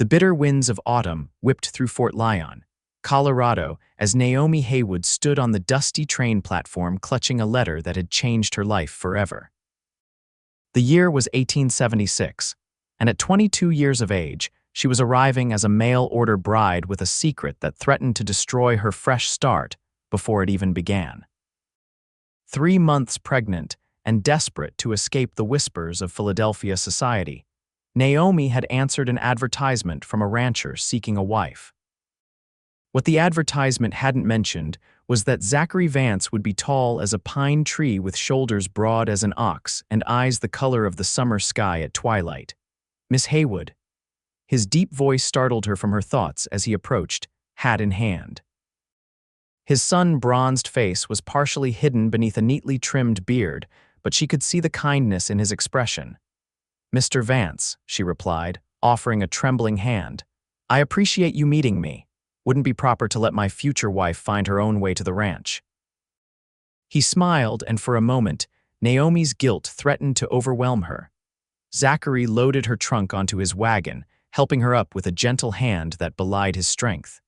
The bitter winds of autumn whipped through Fort Lyon, Colorado, as Naomi Haywood stood on the dusty train platform clutching a letter that had changed her life forever. The year was 1876, and at 22 years of age, she was arriving as a mail-order bride with a secret that threatened to destroy her fresh start before it even began. 3 months pregnant and desperate to escape the whispers of Philadelphia society, Naomi had answered an advertisement from a rancher seeking a wife. What the advertisement hadn't mentioned was that Zachary Vance would be tall as a pine tree with shoulders broad as an ox and eyes the color of the summer sky at twilight. "Miss Haywood." His deep voice startled her from her thoughts as he approached, hat in hand. His sun-bronzed face was partially hidden beneath a neatly trimmed beard, but she could see the kindness in his expression. "Mr. Vance," she replied, offering a trembling hand. "I appreciate you meeting me. Wouldn't be proper to let my future wife find her own way to the ranch." He smiled, and for a moment, Naomi's guilt threatened to overwhelm her. Zachary loaded her trunk onto his wagon, helping her up with a gentle hand that belied his strength.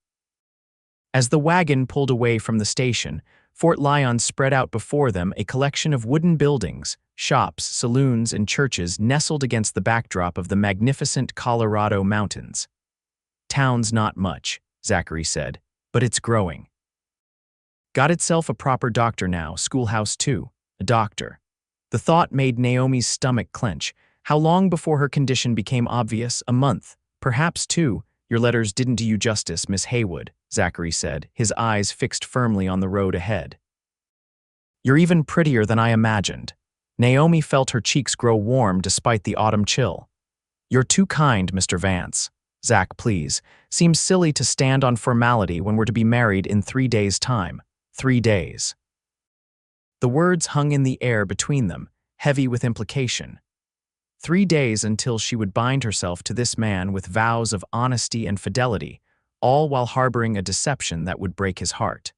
As the wagon pulled away from the station, Fort Lyon spread out before them a collection of wooden buildings, shops, saloons, and churches nestled against the backdrop of the magnificent Colorado mountains. "Town's not much," Zachary said, "but it's growing. Got itself a proper doctor now, schoolhouse too, a doctor." The thought made Naomi's stomach clench. How long before her condition became obvious? A month, perhaps 2. "Your letters didn't do you justice, Miss Haywood," Zachary said, his eyes fixed firmly on the road ahead. "You're even prettier than I imagined." Naomi felt her cheeks grow warm despite the autumn chill. "You're too kind, Mr. Vance." "Zach, please. Seems silly to stand on formality when we're to be married in 3 days' time. 3 days." The words hung in the air between them, heavy with implication. 3 days until she would bind herself to this man with vows of honesty and fidelity, all while harboring a deception that would break his heart.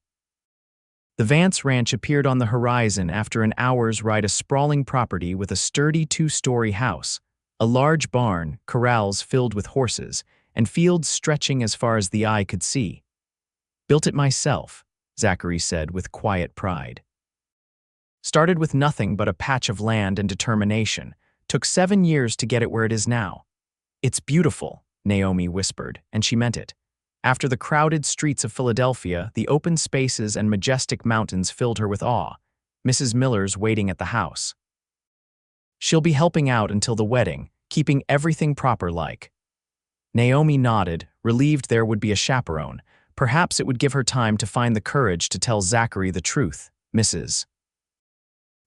The Vance Ranch appeared on the horizon after an hour's ride, a sprawling property with a sturdy 2-story house, a large barn, corrals filled with horses, and fields stretching as far as the eye could see. "Built it myself," Zachary said with quiet pride. "Started with nothing but a patch of land and determination. Took 7 years to get it where it is now." "It's beautiful," Naomi whispered, and she meant it. After the crowded streets of Philadelphia, the open spaces and majestic mountains filled her with awe. Mrs. Miller's waiting at the house. "She'll be helping out until the wedding, keeping everything proper-like." Naomi nodded, relieved there would be a chaperone. Perhaps it would give her time to find the courage to tell Zachary the truth. Mrs.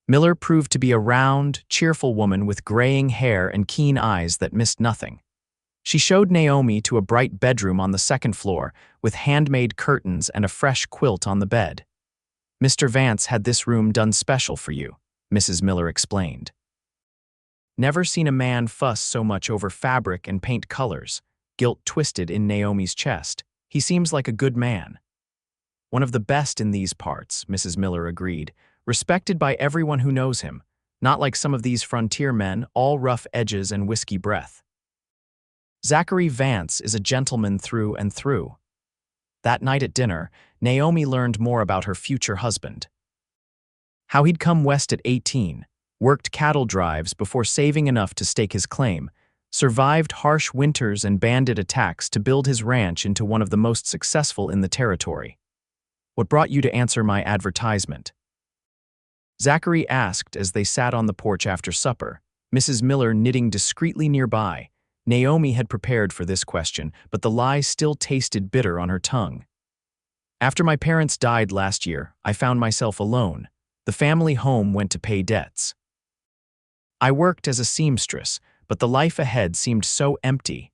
Miller proved to be a round, cheerful woman with graying hair and keen eyes that missed nothing. She showed Naomi to a bright bedroom on the 2nd floor with handmade curtains and a fresh quilt on the bed. "Mr. Vance had this room done special for you," Mrs. Miller explained. "Never seen a man fuss so much over fabric and paint colors." Guilt twisted in Naomi's chest. "He seems like a good man." "One of the best in these parts," Mrs. Miller agreed. "Respected by everyone who knows him. Not like some of these frontier men, all rough edges and whiskey breath. Zachary Vance is a gentleman through and through." That night at dinner, Naomi learned more about her future husband. How he'd come west at 18, worked cattle drives before saving enough to stake his claim, survived harsh winters and bandit attacks to build his ranch into one of the most successful in the territory. "What brought you to answer my advertisement?" Zachary asked as they sat on the porch after supper, Mrs. Miller knitting discreetly nearby. Naomi had prepared for this question, but the lie still tasted bitter on her tongue. "After my parents died last year, I found myself alone. The family home went to pay debts. I worked as a seamstress, but the life ahead seemed so empty."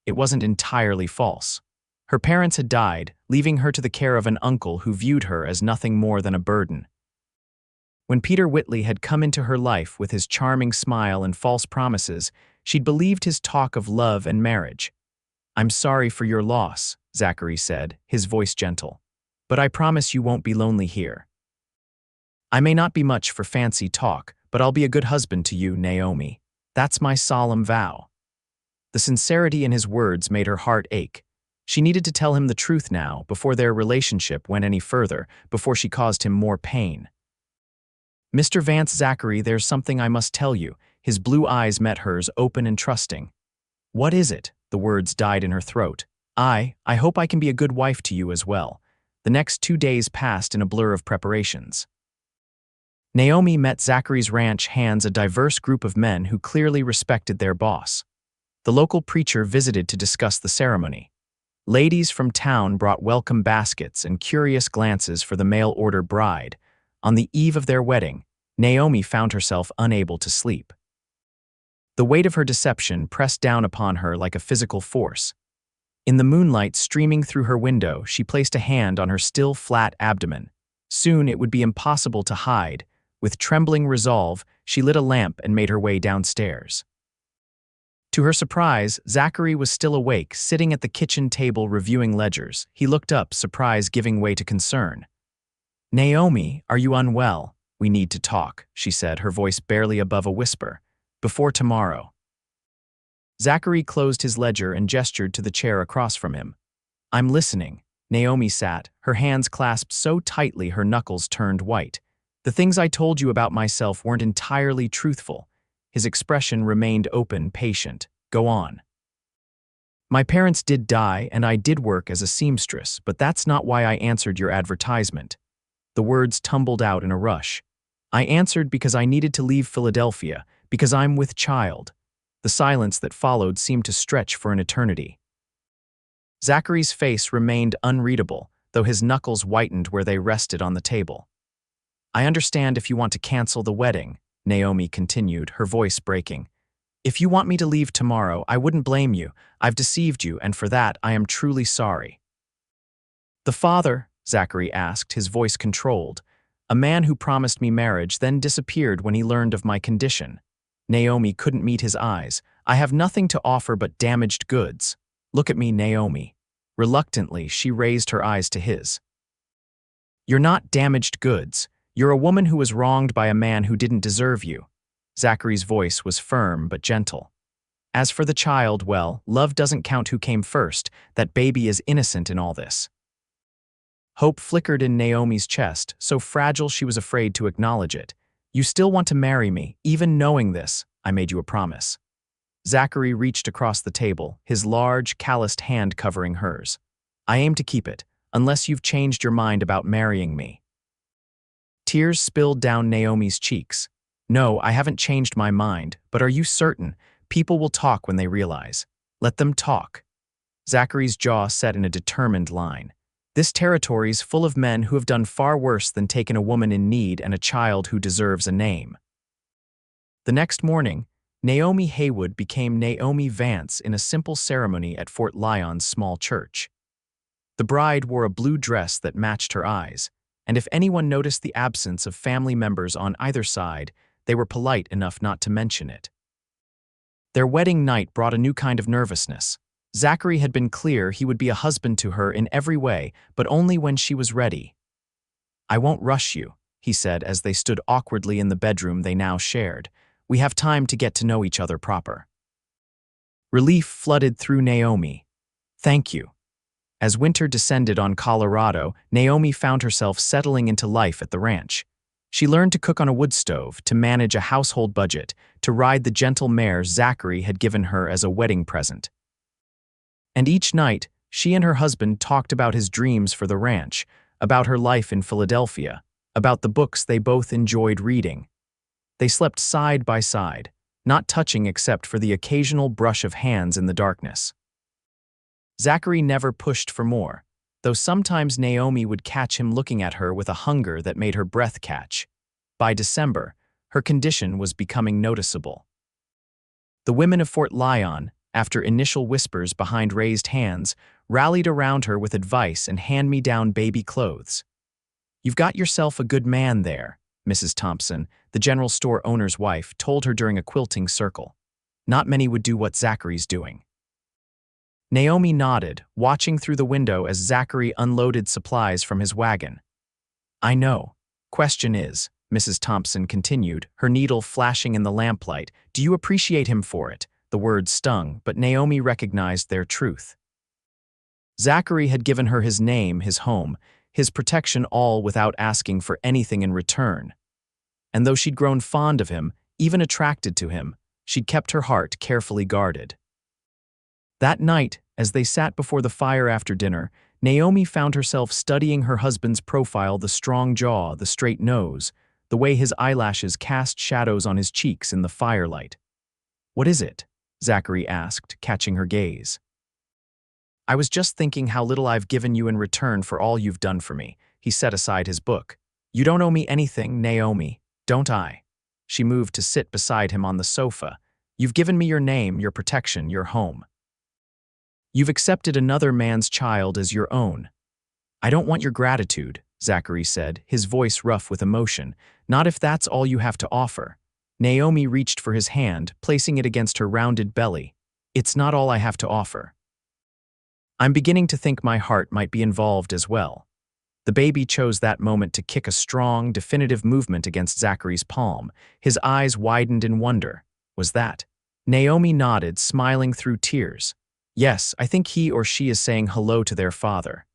It wasn't entirely false. Her parents had died, leaving her to the care of an uncle who viewed her as nothing more than a burden. When Peter Whitley had come into her life with his charming smile and false promises, she'd believed his talk of love and marriage. "I'm sorry for your loss," Zachary said, his voice gentle. "But I promise you won't be lonely here. I may not be much for fancy talk, but I'll be a good husband to you, Naomi. That's my solemn vow." The sincerity in his words made her heart ache. She needed to tell him the truth now, before their relationship went any further, before she caused him more pain. "Mr. Vance, Zachary, there's something I must tell you." His blue eyes met hers, open and trusting. "What is it?" The words died in her throat. I hope I can be a good wife to you as well." The next 2 days passed in a blur of preparations. Naomi met Zachary's ranch hands a diverse group of men who clearly respected their boss. The local preacher visited to discuss the ceremony. Ladies from town brought welcome baskets and curious glances for the mail-order bride. On the eve of their wedding, Naomi found herself unable to sleep. The weight of her deception pressed down upon her like a physical force. In the moonlight streaming through her window, she placed a hand on her still flat abdomen. Soon it would be impossible to hide. With trembling resolve, she lit a lamp and made her way downstairs. To her surprise, Zachary was still awake, sitting at the kitchen table reviewing ledgers. He looked up, surprise giving way to concern. "Naomi, are you unwell? We need to talk," she said, her voice barely above a whisper. "Before tomorrow." Zachary closed his ledger and gestured to the chair across from him. "I'm listening." Naomi sat, her hands clasped so tightly her knuckles turned white. "The things I told you about myself weren't entirely truthful." His expression remained open, patient. "Go on." "My parents did die, and I did work as a seamstress, but that's not why I answered your advertisement." The words tumbled out in a rush. "I answered because I needed to leave Philadelphia, because I'm with child." The silence that followed seemed to stretch for an eternity. Zachary's face remained unreadable, though his knuckles whitened where they rested on the table. "I understand if you want to cancel the wedding," Naomi continued, her voice breaking. "If you want me to leave tomorrow, I wouldn't blame you. I've deceived you, and for that, I am truly sorry." "The father?" Zachary asked, his voice controlled. "A man who promised me marriage, then disappeared when he learned of my condition." Naomi couldn't meet his eyes. "I have nothing to offer but damaged goods. Look at me, Naomi." Reluctantly, she raised her eyes to his. "You're not damaged goods. You're a woman who was wronged by a man who didn't deserve you." Zachary's voice was firm but gentle. "As for the child, well, love doesn't count who came first. That baby is innocent in all this." Hope flickered in Naomi's chest, so fragile she was afraid to acknowledge it. "You still want to marry me, even knowing this. I made you a promise." Zachary reached across the table, his large, calloused hand covering hers. "I aim to keep it, unless you've changed your mind about marrying me." Tears spilled down Naomi's cheeks. "No, I haven't changed my mind, but are you certain? People will talk when they realize. Let them talk." Zachary's jaw set in a determined line. "This territory's full of men who have done far worse than taken a woman in need and a child who deserves a name." The next morning, Naomi Haywood became Naomi Vance in a simple ceremony at Fort Lyon's small church. The bride wore a blue dress that matched her eyes, and if anyone noticed the absence of family members on either side, they were polite enough not to mention it. Their wedding night brought a new kind of nervousness. Zachary had been clear he would be a husband to her in every way, but only when she was ready. "I won't rush you," he said as they stood awkwardly in the bedroom they now shared. "We have time to get to know each other proper." Relief flooded through Naomi. "Thank you." As winter descended on Colorado, Naomi found herself settling into life at the ranch. She learned to cook on a wood stove, to manage a household budget, to ride the gentle mare Zachary had given her as a wedding present. And each night, she and her husband talked about his dreams for the ranch, about her life in Philadelphia, about the books they both enjoyed reading. They slept side by side, not touching except for the occasional brush of hands in the darkness. Zachary never pushed for more, though sometimes Naomi would catch him looking at her with a hunger that made her breath catch. By December, her condition was becoming noticeable. The women of Fort Lyon, after initial whispers behind raised hands, rallied around her with advice and hand-me-down baby clothes. "You've got yourself a good man there," Mrs. Thompson, the general store owner's wife, told her during a quilting circle. "Not many would do what Zachary's doing." Naomi nodded, watching through the window as Zachary unloaded supplies from his wagon. "I know. Question is," Mrs. Thompson continued, her needle flashing in the lamplight, "do you appreciate him for it? The words stung, but Naomi recognized their truth. Zachary had given her his name, his home, his protection, all without asking for anything in return. And though she'd grown fond of him, even attracted to him, she'd kept her heart carefully guarded. That night, as they sat before the fire after dinner, Naomi found herself studying her husband's profile, the strong jaw, the straight nose, the way his eyelashes cast shadows on his cheeks in the firelight. "What is it?" Zachary asked, catching her gaze. "I was just thinking how little I've given you in return for all you've done for me." He set aside his book. "You don't owe me anything, Naomi, don't I?" She moved to sit beside him on the sofa. "You've given me your name, your protection, your home. You've accepted another man's child as your own." "I don't want your gratitude," Zachary said, his voice rough with emotion. "Not if that's all you have to offer." Naomi reached for his hand, placing it against her rounded belly. "It's not all I have to offer. I'm beginning to think my heart might be involved as well." The baby chose that moment to kick a strong, definitive movement against Zachary's palm. His eyes widened in wonder. "Was that?" Naomi nodded, smiling through tears. "Yes, I think he or she is saying hello to their father."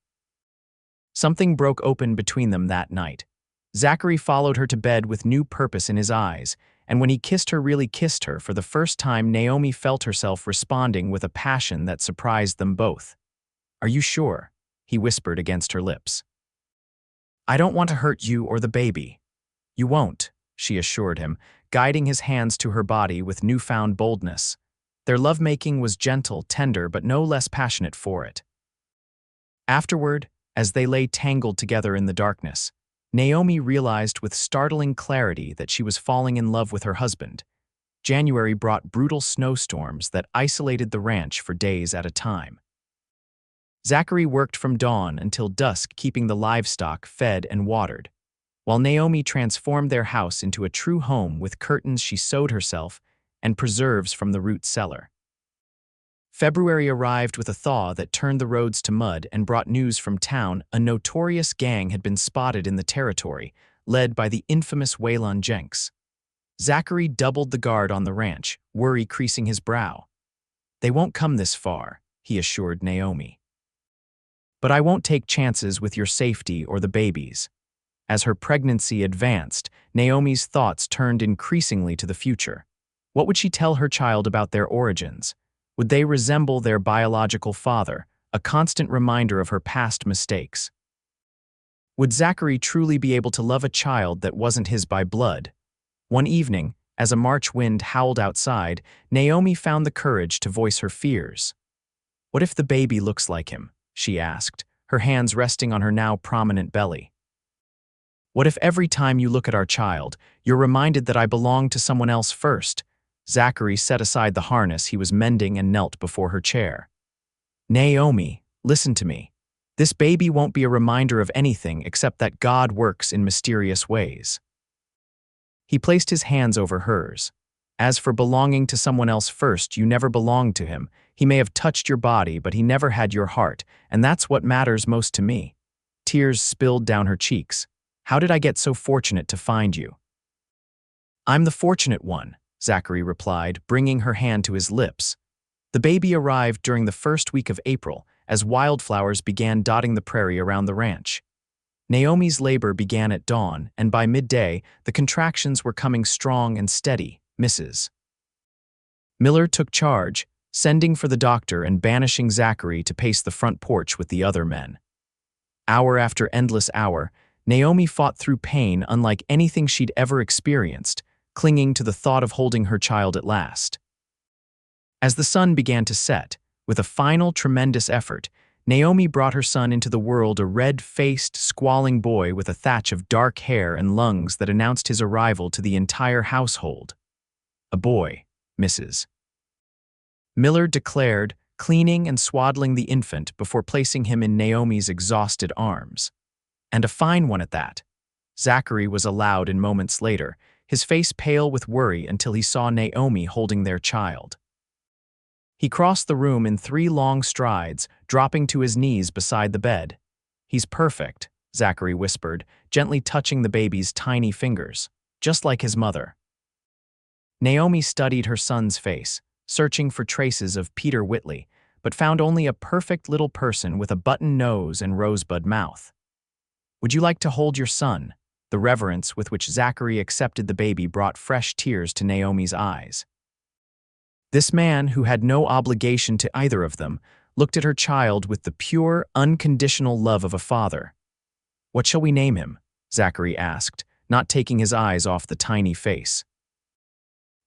Something broke open between them that night. Zachary followed her to bed with new purpose in his eyes, and when he kissed her, really kissed her, for the first time Naomi felt herself responding with a passion that surprised them both. "Are you sure?" he whispered against her lips. "I don't want to hurt you or the baby." "You won't," she assured him, guiding his hands to her body with newfound boldness. Their lovemaking was gentle, tender, but no less passionate for it. Afterward, as they lay tangled together in the darkness, Naomi realized with startling clarity that she was falling in love with her husband. January brought brutal snowstorms that isolated the ranch for days at a time. Zachary worked from dawn until dusk, keeping the livestock fed and watered, while Naomi transformed their house into a true home with curtains she sewed herself and preserves from the root cellar. February arrived with a thaw that turned the roads to mud and brought news from town. A notorious gang had been spotted in the territory, led by the infamous Waylon Jenks. Zachary doubled the guard on the ranch, worry creasing his brow. "They won't come this far," he assured Naomi. "But I won't take chances with your safety or the baby's." As her pregnancy advanced, Naomi's thoughts turned increasingly to the future. What would she tell her child about their origins? Would they resemble their biological father, a constant reminder of her past mistakes? Would Zachary truly be able to love a child that wasn't his by blood? One evening, as a March wind howled outside, Naomi found the courage to voice her fears. "What if the baby looks like him?" she asked, her hands resting on her now prominent belly. "What if every time you look at our child, you're reminded that I belong to someone else first?" Zachary set aside the harness he was mending and knelt before her chair. "Naomi, listen to me. This baby won't be a reminder of anything except that God works in mysterious ways." He placed his hands over hers. "As for belonging to someone else first, you never belonged to him. He may have touched your body, but he never had your heart, and that's what matters most to me." Tears spilled down her cheeks. "How did I get so fortunate to find you?" "I'm the fortunate one," Zachary replied, bringing her hand to his lips. The baby arrived during the first week of April, as wildflowers began dotting the prairie around the ranch. Naomi's labor began at dawn, and by midday, the contractions were coming strong and steady. Mrs. Miller took charge, sending for the doctor and banishing Zachary to pace the front porch with the other men. Hour after endless hour, Naomi fought through pain unlike anything she'd ever experienced, clinging to the thought of holding her child at last. As the sun began to set, with a final tremendous effort, Naomi brought her son into the world, a red-faced, squalling boy with a thatch of dark hair and lungs that announced his arrival to the entire household. "A boy," Mrs. Miller declared, cleaning and swaddling the infant before placing him in Naomi's exhausted arms. "And a fine one at that." Zachary was allowed in moments later, his face pale with worry until he saw Naomi holding their child. He crossed the room in 3 long strides, dropping to his knees beside the bed. "He's perfect," Zachary whispered, gently touching the baby's tiny fingers, "just like his mother." Naomi studied her son's face, searching for traces of Peter Whitley, but found only a perfect little person with a button nose and rosebud mouth. "Would you like to hold your son?" The reverence with which Zachary accepted the baby brought fresh tears to Naomi's eyes. This man, who had no obligation to either of them, looked at her child with the pure, unconditional love of a father. "What shall we name him?" Zachary asked, not taking his eyes off the tiny face.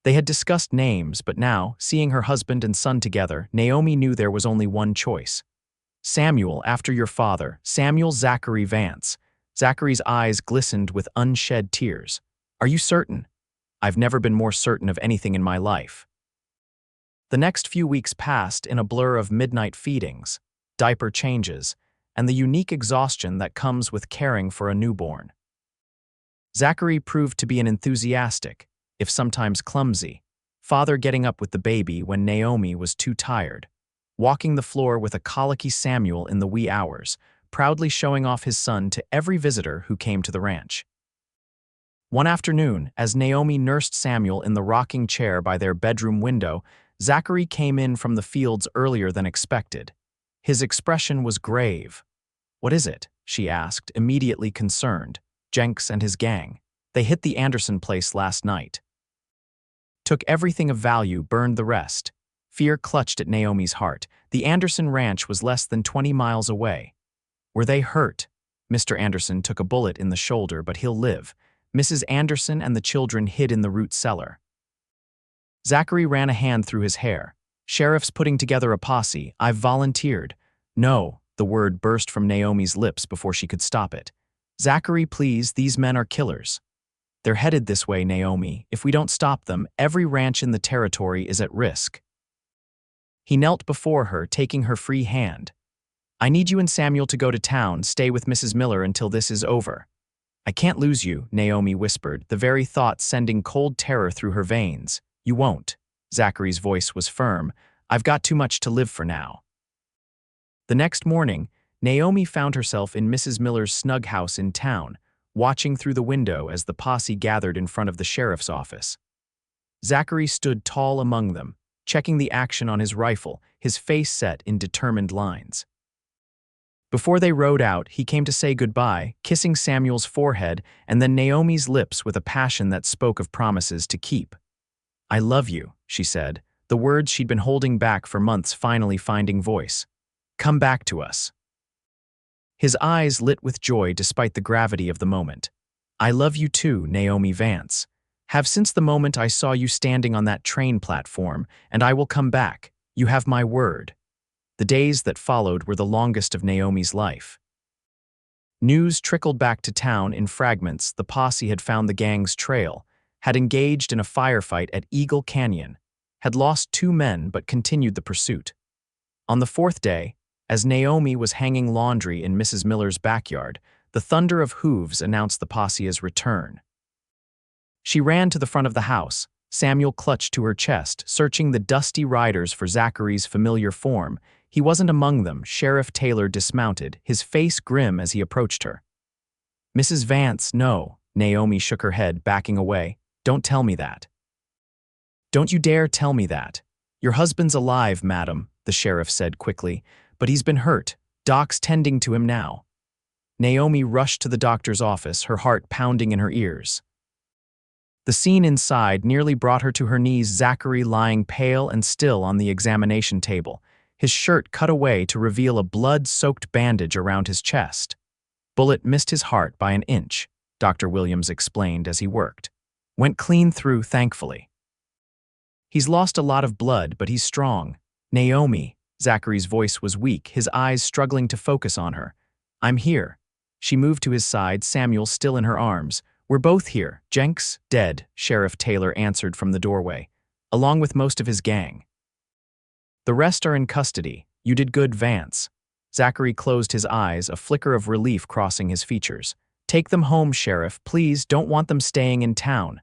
They had discussed names, but now, seeing her husband and son together, Naomi knew there was only one choice. "Samuel, after your father, Samuel Zachary Vance." Zachary's eyes glistened with unshed tears. "Are you certain?" "I've never been more certain of anything in my life." The next few weeks passed in a blur of midnight feedings, diaper changes, and the unique exhaustion that comes with caring for a newborn. Zachary proved to be an enthusiastic, if sometimes clumsy, father, getting up with the baby when Naomi was too tired, walking the floor with a colicky Samuel in the wee hours, proudly showing off his son to every visitor who came to the ranch. One afternoon, as Naomi nursed Samuel in the rocking chair by their bedroom window, Zachary came in from the fields earlier than expected. His expression was grave. "What is it?" she asked, immediately concerned. "Jenks and his gang. They hit the Anderson place last night. Took everything of value, burned the rest." Fear clutched at Naomi's heart. The Anderson ranch was less than 20 miles away. "Were they hurt?" "Mr. Anderson took a bullet in the shoulder, but he'll live. Mrs. Anderson and the children hid in the root cellar." Zachary ran a hand through his hair. "Sheriff's putting together a posse. I've volunteered." "No," the word burst from Naomi's lips before she could stop it. "Zachary, please, these men are killers." "They're headed this way, Naomi. If we don't stop them, every ranch in the territory is at risk." He knelt before her, taking her free hand. "I need you and Samuel to go to town, stay with Mrs. Miller until this is over." "I can't lose you," Naomi whispered, the very thought sending cold terror through her veins. "You won't." Zachary's voice was firm. "I've got too much to live for now." The next morning, Naomi found herself in Mrs. Miller's snug house in town, watching through the window as the posse gathered in front of the sheriff's office. Zachary stood tall among them, checking the action on his rifle, his face set in determined lines. Before they rode out, he came to say goodbye, kissing Samuel's forehead and then Naomi's lips with a passion that spoke of promises to keep. "I love you," she said, the words she'd been holding back for months finally finding voice. "Come back to us." His eyes lit with joy despite the gravity of the moment. "I love you too, Naomi Vance. Have since the moment I saw you standing on that train platform, and I will come back. You have my word." The days that followed were the longest of Naomi's life. News trickled back to town in fragments. The posse had found the gang's trail, had engaged in a firefight at Eagle Canyon, had lost 2 men but continued the pursuit. On the 4th day, as Naomi was hanging laundry in Mrs. Miller's backyard, the thunder of hooves announced the posse's return. She ran to the front of the house, Samuel clutched to her chest, searching the dusty riders for Zachary's familiar form. He wasn't among them. Sheriff Taylor dismounted, his face grim as he approached her. "Mrs. Vance, no." Naomi shook her head, backing away. "Don't tell me that. Don't you dare tell me that." "Your husband's alive, madam," the sheriff said quickly, "but he's been hurt. Doc's tending to him now." Naomi rushed to the doctor's office, her heart pounding in her ears. The scene inside nearly brought her to her knees, Zachary lying pale and still on the examination table, his shirt cut away to reveal a blood-soaked bandage around his chest. "Bullet missed his heart by an inch," Dr. Williams explained as he worked. "Went clean through, thankfully. He's lost a lot of blood, but he's strong." "Naomi," Zachary's voice was weak, his eyes struggling to focus on her. "I'm here." She moved to his side, Samuel still in her arms. "We're both here. Jenks, dead," Sheriff Taylor answered from the doorway, "along with most of his gang. The rest are in custody. You did good, Vance." Zachary closed his eyes, a flicker of relief crossing his features. "Take them home, Sheriff. Please, don't want them staying in town."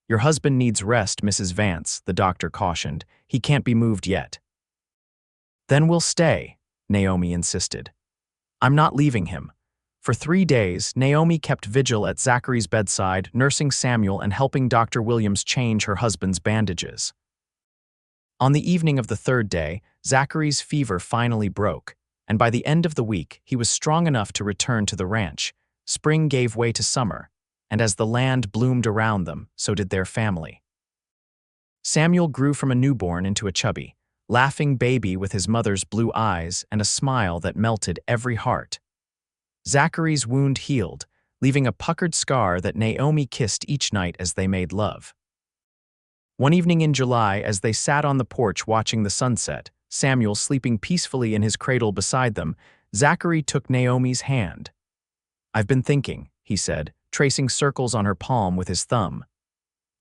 "Your husband needs rest, Mrs. Vance," the doctor cautioned. "He can't be moved yet." "Then we'll stay," Naomi insisted. "I'm not leaving him." For 3 days, Naomi kept vigil at Zachary's bedside, nursing Samuel and helping Dr. Williams change her husband's bandages. On the evening of the third day, Zachary's fever finally broke, and by the end of the week, he was strong enough to return to the ranch. Spring gave way to summer, and as the land bloomed around them, so did their family. Samuel grew from a newborn into a chubby, laughing baby with his mother's blue eyes and a smile that melted every heart. Zachary's wound healed, leaving a puckered scar that Naomi kissed each night as they made love. One evening in July, as they sat on the porch watching the sunset, Samuel sleeping peacefully in his cradle beside them, Zachary took Naomi's hand. "I've been thinking," he said, tracing circles on her palm with his thumb.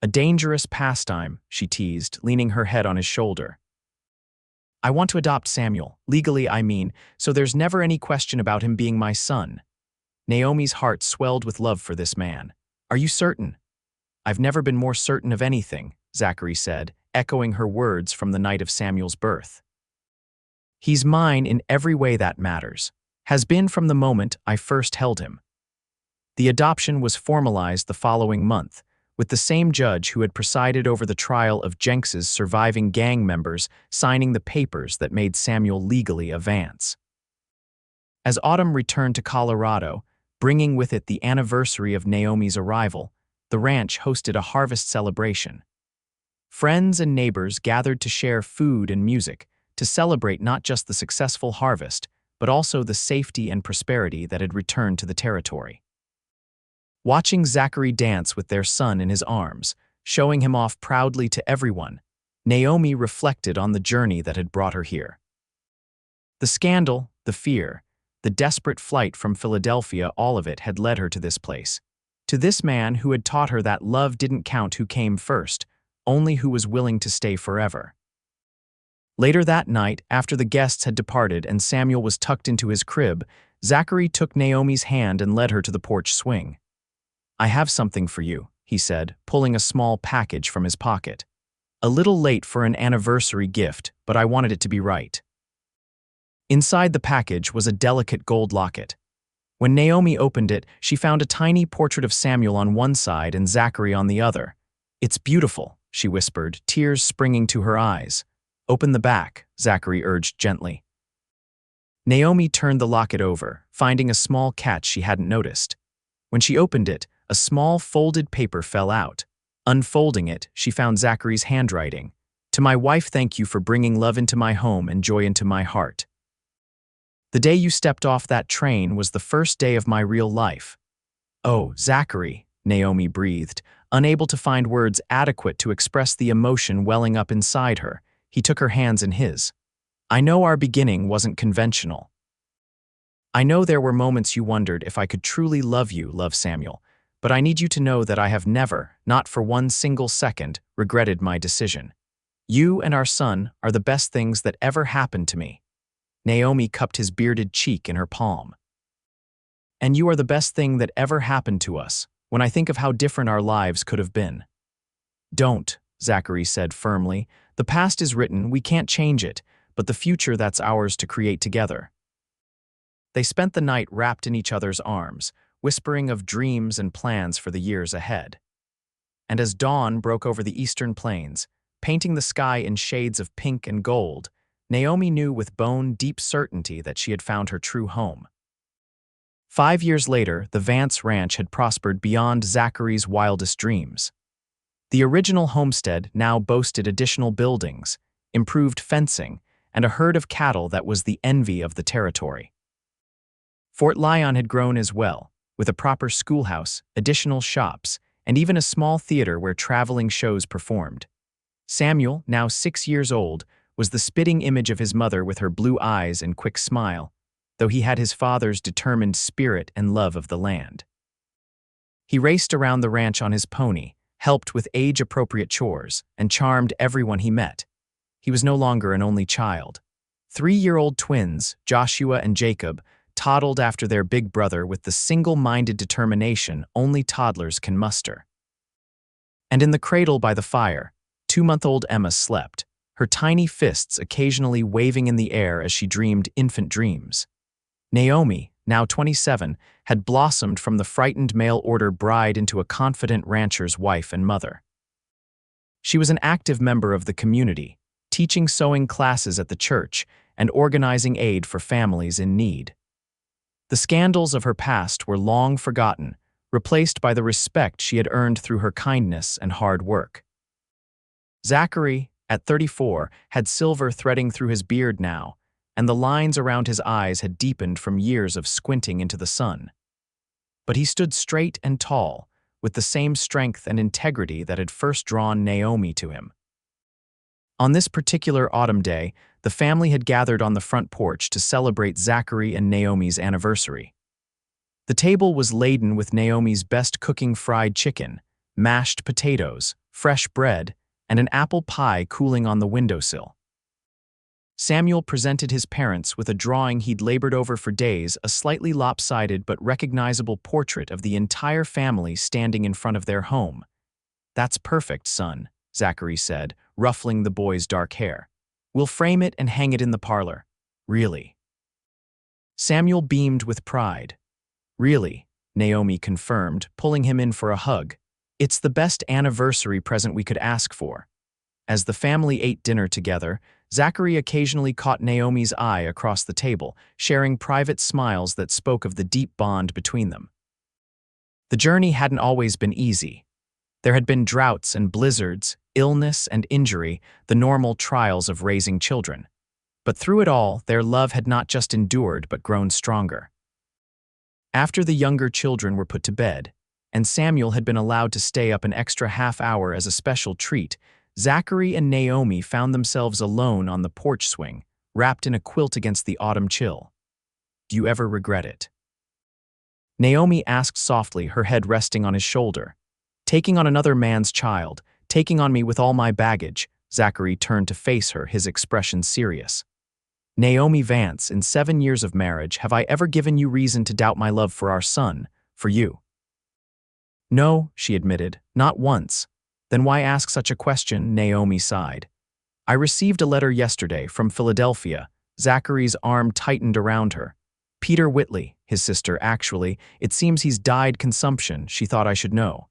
"A dangerous pastime," she teased, leaning her head on his shoulder. "I want to adopt Samuel, legally I mean, so there's never any question about him being my son." Naomi's heart swelled with love for this man. "Are you certain?" "I've never been more certain of anything," Zachary said, echoing her words from the night of Samuel's birth. "He's mine in every way that matters. Has been from the moment I first held him." The adoption was formalized the following month, with the same judge who had presided over the trial of Jenks's surviving gang members signing the papers that made Samuel legally a Vance. As autumn returned to Colorado, bringing with it the anniversary of Naomi's arrival, the ranch hosted a harvest celebration. Friends and neighbors gathered to share food and music, to celebrate not just the successful harvest, but also the safety and prosperity that had returned to the territory. Watching Zachary dance with their son in his arms, showing him off proudly to everyone, Naomi reflected on the journey that had brought her here. The scandal, the fear, the desperate flight from Philadelphia, all of it had led her to this place. To this man who had taught her that love didn't count who came first, only who was willing to stay forever. Later that night, after the guests had departed and Samuel was tucked into his crib, Zachary took Naomi's hand and led her to the porch swing. "I have something for you," he said, pulling a small package from his pocket. "A little late for an anniversary gift, but I wanted it to be right." Inside the package was a delicate gold locket. When Naomi opened it, she found a tiny portrait of Samuel on one side and Zachary on the other. "It's beautiful," she whispered, tears springing to her eyes. "Open the back," Zachary urged gently. Naomi turned the locket over, finding a small catch she hadn't noticed. When she opened it, a small folded paper fell out. Unfolding it, she found Zachary's handwriting. "To my wife, thank you for bringing love into my home and joy into my heart. The day you stepped off that train was the first day of my real life." "Oh, Zachary," Naomi breathed, unable to find words adequate to express the emotion welling up inside her. He took her hands in his. "I know our beginning wasn't conventional. I know there were moments you wondered if I could truly love you, love Samuel, but I need you to know that I have never, not for one single second, regretted my decision. You and our son are the best things that ever happened to me." Naomi cupped his bearded cheek in her palm. "And you are the best thing that ever happened to us, when I think of how different our lives could have been." "Don't," Zachary said firmly. "The past is written, we can't change it, but the future, that's ours to create together." They spent the night wrapped in each other's arms, whispering of dreams and plans for the years ahead. And as dawn broke over the eastern plains, painting the sky in shades of pink and gold, Naomi knew with bone-deep certainty that she had found her true home. 5 years later, the Vance Ranch had prospered beyond Zachary's wildest dreams. The original homestead now boasted additional buildings, improved fencing, and a herd of cattle that was the envy of the territory. Fort Lyon had grown as well, with a proper schoolhouse, additional shops, and even a small theater where traveling shows performed. Samuel, now 6 years old, was the spitting image of his mother with her blue eyes and quick smile, though he had his father's determined spirit and love of the land. He raced around the ranch on his pony, helped with age-appropriate chores, and charmed everyone he met. He was no longer an only child. 3-year-old twins, Joshua and Jacob, toddled after their big brother with the single-minded determination only toddlers can muster. And in the cradle by the fire, 2-month-old Emma slept, her tiny fists occasionally waving in the air as she dreamed infant dreams. Naomi, now 27, had blossomed from the frightened mail-order bride into a confident rancher's wife and mother. She was an active member of the community, teaching sewing classes at the church, and organizing aid for families in need. The scandals of her past were long forgotten, replaced by the respect she had earned through her kindness and hard work. Zachary, at 34, had silver threading through his beard now, and the lines around his eyes had deepened from years of squinting into the sun. But he stood straight and tall, with the same strength and integrity that had first drawn Naomi to him. On this particular autumn day, the family had gathered on the front porch to celebrate Zachary and Naomi's anniversary. The table was laden with Naomi's best cooking fried chicken, mashed potatoes, fresh bread, and an apple pie cooling on the windowsill. Samuel presented his parents with a drawing he'd labored over for days, a slightly lopsided but recognizable portrait of the entire family standing in front of their home. "That's perfect, son," Zachary said, ruffling the boy's dark hair. "We'll frame it and hang it in the parlor." "Really?" Samuel beamed with pride. "Really," Naomi confirmed, pulling him in for a hug. "It's the best anniversary present we could ask for." As the family ate dinner together, Zachary occasionally caught Naomi's eye across the table, sharing private smiles that spoke of the deep bond between them. The journey hadn't always been easy. There had been droughts and blizzards, illness and injury, the normal trials of raising children. But through it all, their love had not just endured but grown stronger. After the younger children were put to bed, and Samuel had been allowed to stay up an extra half hour as a special treat, Zachary and Naomi found themselves alone on the porch swing, wrapped in a quilt against the autumn chill. "Do you ever regret it?" Naomi asked softly, her head resting on his shoulder. "Taking on another man's child, taking on me with all my baggage." Zachary turned to face her, his expression serious. "Naomi Vance, in 7 years of marriage, have I ever given you reason to doubt my love for our son, for you?" "No," she admitted, "not once." "Then why ask such a question?" Naomi sighed. "I received a letter yesterday from Philadelphia." Zachary's arm tightened around her. "Peter Whitley, his sister, actually. It seems he's died consumption. She thought I should know."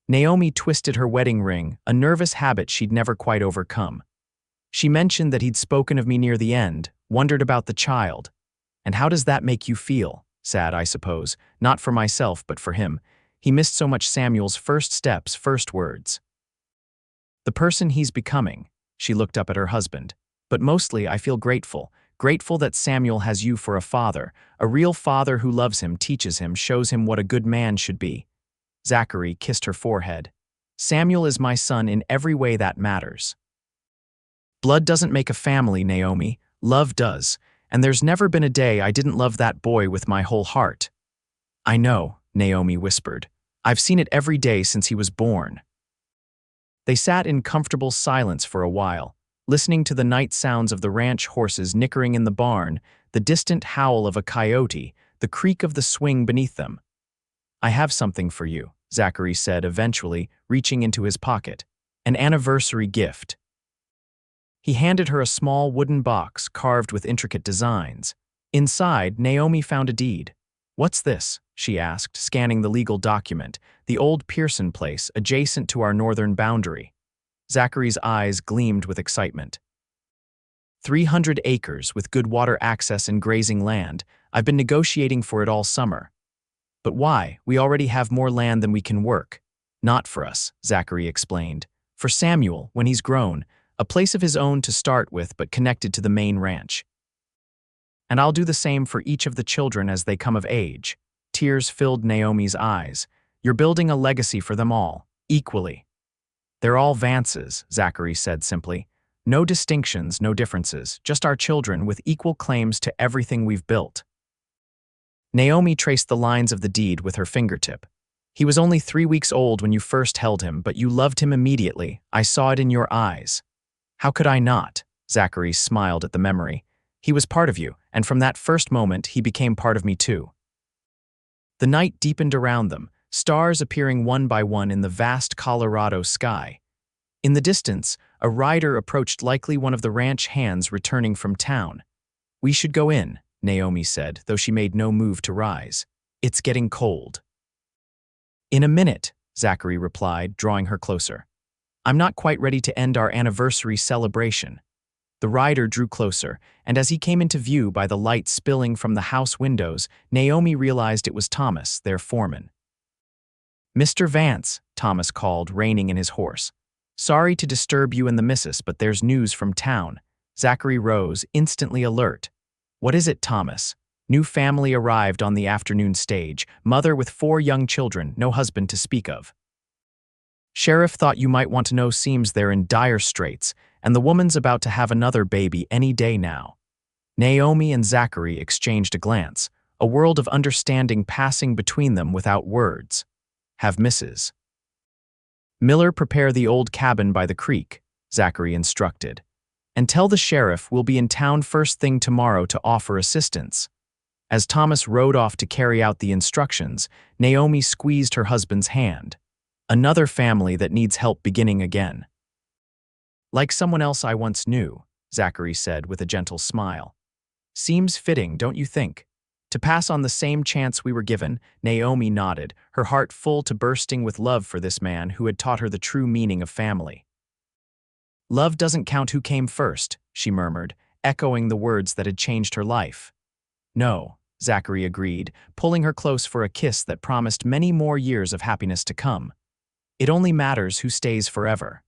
Naomi twisted her wedding ring, a nervous habit she'd never quite overcome. "She mentioned that he'd spoken of me near the end, wondered about the child. And how does that make you feel? Sad, I suppose. Not for myself, but for him. He missed so much Samuel's first steps, first words. The person he's becoming." She looked up at her husband. "But mostly I feel grateful. Grateful that Samuel has you for a father, a real father who loves him, teaches him, shows him what a good man should be." Zachary kissed her forehead. "Samuel is my son in every way that matters." "Blood doesn't make a family, Naomi. Love does. And there's never been a day I didn't love that boy with my whole heart." "I know," Naomi whispered. "I've seen it every day since he was born." They sat in comfortable silence for a while, listening to the night sounds of the ranch horses nickering in the barn, the distant howl of a coyote, the creak of the swing beneath them. "I have something for you," Zachary said eventually, reaching into his pocket. "An anniversary gift." He handed her a small wooden box carved with intricate designs. Inside, Naomi found a deed. "What's this?" she asked, scanning the legal document. "The old Pearson place, adjacent to our northern boundary." Zachary's eyes gleamed with excitement. 300 acres with good water access and grazing land. I've been negotiating for it all summer." "But why? We already have more land than we can work." "Not for us," Zachary explained. "For Samuel, when he's grown, a place of his own to start with but connected to the main ranch. And I'll do the same for each of the children as they come of age." Tears filled Naomi's eyes. "You're building a legacy for them all, equally." "They're all Vances," Zachary said simply. "No distinctions, no differences, just our children with equal claims to everything we've built." Naomi traced the lines of the deed with her fingertip. "He was only 3 weeks old when you first held him, but you loved him immediately. I saw it in your eyes." "How could I not?" Zachary smiled at the memory. "He was part of you, and from that first moment, he became part of me too." The night deepened around them, stars appearing one by one in the vast Colorado sky. In the distance, a rider approached, likely one of the ranch hands returning from town. "We should go in," Naomi said, though she made no move to rise. "It's getting cold." "In a minute," Zachary replied, drawing her closer. I'm not quite ready to end our anniversary celebration." The rider drew closer, and as he came into view by the light spilling from the house windows, Naomi realized it was Thomas, their foreman. "Mr. Vance," Thomas called, reining in his horse. "Sorry to disturb you and the missus, but there's news from town." Zachary rose, instantly alert. "What is it, Thomas?" New family arrived on the afternoon stage, mother with 4 young children, no husband to speak of. "Sheriff thought you might want to know. Seems they're in dire straits, and the woman's about to have another baby any day now." Naomi and Zachary exchanged a glance, a world of understanding passing between them without words. "Have Mrs. Miller prepare the old cabin by the creek," Zachary instructed. "And tell the sheriff we'll be in town first thing tomorrow to offer assistance." As Thomas rode off to carry out the instructions, Naomi squeezed her husband's hand. "Another family that needs help beginning again." "Like someone else I once knew," Zachary said with a gentle smile. "Seems fitting, don't you think? To pass on the same chance we were given." Naomi nodded, her heart full to bursting with love for this man who had taught her the true meaning of family. "Love doesn't count who came first," she murmured, echoing the words that had changed her life. "No," Zachary agreed, pulling her close for a kiss that promised many more years of happiness to come. "It only matters who stays forever."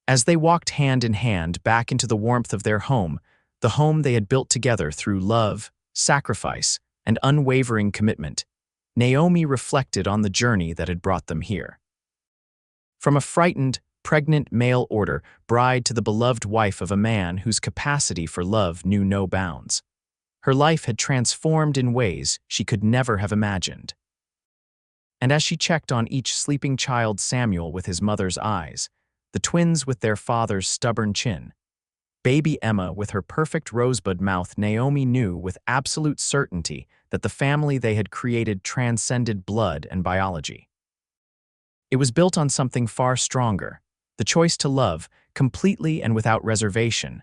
As they walked hand in hand back into the warmth of their home, the home they had built together through love, sacrifice, and unwavering commitment, Naomi reflected on the journey that had brought them here. From a frightened, pregnant mail order bride to the beloved wife of a man whose capacity for love knew no bounds, her life had transformed in ways she could never have imagined. And as she checked on each sleeping child, Samuel with his mother's eyes, the twins with their father's stubborn chin, baby Emma with her perfect rosebud mouth, Naomi knew with absolute certainty that the family they had created transcended blood and biology. It was built on something far stronger, the choice to love, completely and without reservation.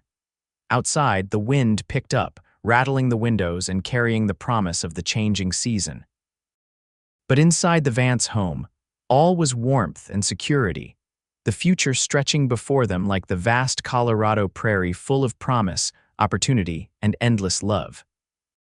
Outside, the wind picked up, rattling the windows and carrying the promise of the changing season. But inside the Vance home, all was warmth and security, the future stretching before them like the vast Colorado prairie full of promise, opportunity, and endless love.